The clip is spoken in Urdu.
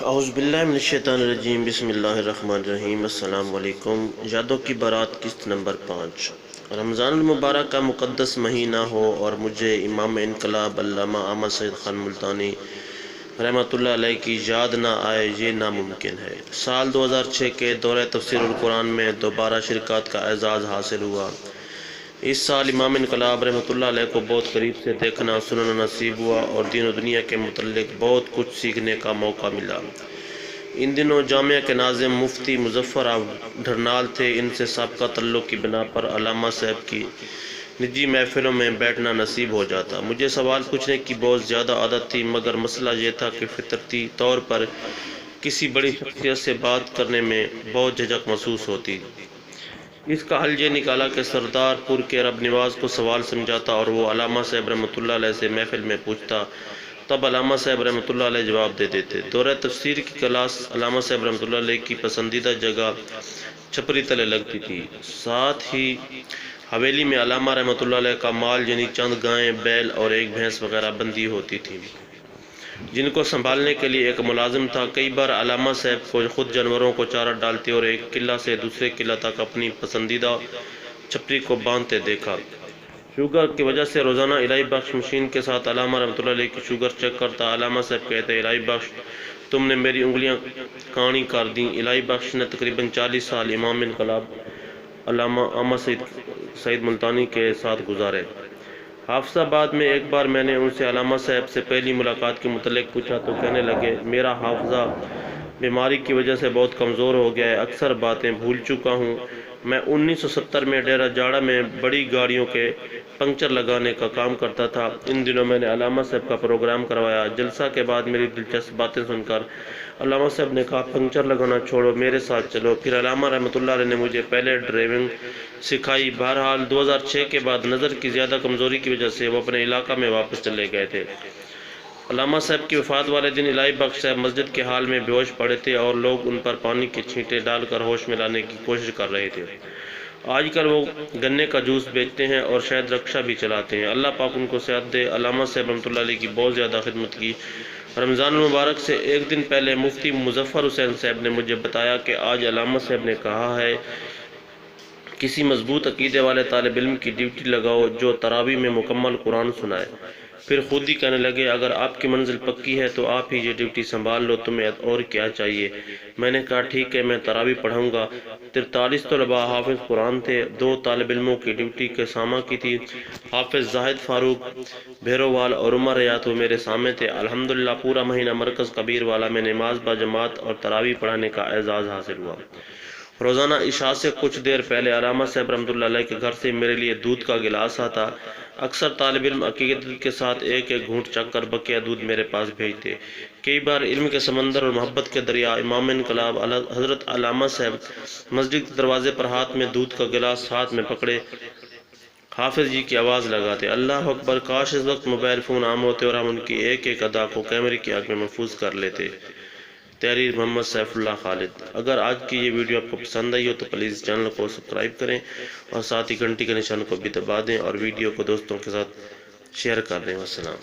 اعوذ باللہ من الشیطان الرجیم، بسم اللہ الرحمن الرحیم۔ السلام علیکم۔ یادوں کی بارات قسط نمبر 5۔ رمضان المبارک کا مقدس مہینہ ہو اور مجھے امام انقلاب علامہ احمد سید خان ملتانی رحمۃ اللہ علیہ کی یاد نہ آئے، یہ ناممکن ہے۔ سال 2006 کے دورہ تفسیر القرآن میں دوبارہ شرکت کا اعزاز حاصل ہوا۔ اس سال امام انقلاب رحمۃ اللہ علیہ کو بہت قریب سے دیکھنا سننا نصیب ہوا اور دین و دنیا کے متعلق بہت کچھ سیکھنے کا موقع ملا۔ ان دنوں جامعہ کے ناظم مفتی مظفر ڈھرنال تھے۔ ان سے سابقہ تعلق کی بنا پر علامہ صاحب کی نجی محفلوں میں بیٹھنا نصیب ہو جاتا۔ مجھے سوال پوچھنے کی بہت زیادہ عادت تھی، مگر مسئلہ یہ تھا کہ فطرتی طور پر کسی بڑی شخصیت سے بات کرنے میں بہت جھجک محسوس ہوتی۔ اس کا حل یہ نکالا کہ سردار پور کے رب نواز کو سوال سمجھاتا اور وہ علامہ صاحب رحمۃ اللہ علیہ سے محفل میں پوچھتا، تب علامہ صاحب رحمۃ اللہ علیہ جواب دے دیتے۔ دورہ تفسیر کی کلاس علامہ صاحب رحمۃ اللہ علیہ کی پسندیدہ جگہ چھپری تلے لگتی تھی۔ ساتھ ہی حویلی میں علامہ رحمۃ اللہ علیہ کا مال یعنی چند گائیں، بیل اور ایک بھینس وغیرہ بندی ہوتی تھی، جن کو سنبھالنے کے لیے ایک ملازم تھا۔ کئی بار علامہ صاحب کو خود جانوروں کو چارہ ڈالتے اور ایک قلعہ سے دوسرے قلعہ تک اپنی پسندیدہ چھپری کو باندھتے دیکھا۔ شوگر کی وجہ سے روزانہ الہی بخش مشین کے ساتھ علامہ رحمۃ اللہ علیہ کی شوگر چیک کرتا۔ علامہ صاحب کہتے، الہی بخش تم نے میری انگلیاں کاڑی کر دیں۔ الہی بخش نے تقریباً 40 سال امام انقلاب علامہ احمد سید ملتانی کے ساتھ گزارے۔ حافظ آباد میں ایک بار میں نے ان سے علامہ صاحب سے پہلی ملاقات کے متعلق پوچھا تو کہنے لگے، میرا حافظہ بیماری کی وجہ سے بہت کمزور ہو گیا ہے، اکثر باتیں بھول چکا ہوں۔ میں 1970 میں ڈیرہ جاڑا میں بڑی گاڑیوں کے پنکچر لگانے کا کام کرتا تھا۔ ان دنوں میں نے علامہ صاحب کا پروگرام کروایا۔ جلسہ کے بعد میری دلچسپ باتیں سن کر علامہ صاحب نے کہا، پنکچر لگانا چھوڑو، میرے ساتھ چلو۔ پھر علامہ رحمۃ اللہ علیہ نے مجھے پہلے ڈرائیونگ سکھائی۔ بہرحال 2006 کے بعد نظر کی زیادہ کمزوری کی وجہ سے وہ اپنے علاقہ میں واپس چلے گئے تھے۔ علامہ صاحب کی وفات والے دن الہی بخش صاحب مسجد کے حال میں بے ہوش پڑے تھے اور لوگ ان پر پانی کے چھینٹے ڈال کر ہوش میں لانے کی کوشش کر رہے تھے۔ آج کل وہ گنے کا جوس بیچتے ہیں اور شاید رکشہ بھی چلاتے ہیں۔ اللہ پاک ان کو صحت دے۔ علامہ صاحب رحمۃ اللہ علیہ کی بہت زیادہ خدمت کی۔ رمضان المبارک سے ایک دن پہلے مفتی مظفر حسین صاحب نے مجھے بتایا کہ آج علامہ صاحب نے کہا ہے کسی مضبوط عقیدے والے طالب علم کی ڈیوٹی لگاؤ جو تراویح میں مکمل قرآن سنائے۔ پھر خود ہی کہنے لگے، اگر آپ کی منزل پکی ہے تو آپ ہی یہ ڈیوٹی سنبھال لو، تمہیں اور کیا چاہیے۔ میں نے کہا ٹھیک ہے، میں تراویح پڑھوں گا۔ 43 طلباء حافظ قرآن تھے۔ 2 طالب علموں کی ڈیوٹی کے سامہ کی تھی، حافظ زاہد فاروق بھیروال اور عمر ریاض، وہ میرے سامنے تھے۔ الحمدللہ پورا مہینہ مرکز کبیر والا میں نماز با جماعت اور تراویح پڑھانے کا اعزاز حاصل ہوا۔ روزانہ عشاء سے کچھ دیر پہلے علامہ صاحب رحمۃ اللہ علیہ کے گھر سے میرے لیے دودھ کا گلاس آتا۔ اکثر طالب علم عقیدت کے ساتھ ایک ایک گھونٹ چکھ کر بقیہ دودھ میرے پاس بھیجتے۔ کئی بار علم کے سمندر اور محبت کے دریا امام انقلاب حضرت علامہ صاحب مسجد کے دروازے پر ہاتھ میں دودھ کا گلاس ہاتھ میں پکڑے حافظ جی کی آواز لگاتے، اللہ اکبر۔ کاش اس وقت موبائل فون عام ہوتے اور ہم ان کی ایک ایک ادا کو کیمرے کی آنکھ میں محفوظ کر لیتے۔ تحریر محمد سیف اللہ خالد۔ اگر آج کی یہ ویڈیو آپ کو پسند آئی ہو تو پلیز چینل کو سبسکرائب کریں اور ساتھ ہی گھنٹی کے نشان کو بھی دبا دیں اور ویڈیو کو دوستوں کے ساتھ شیئر کر دیں۔ والسلام۔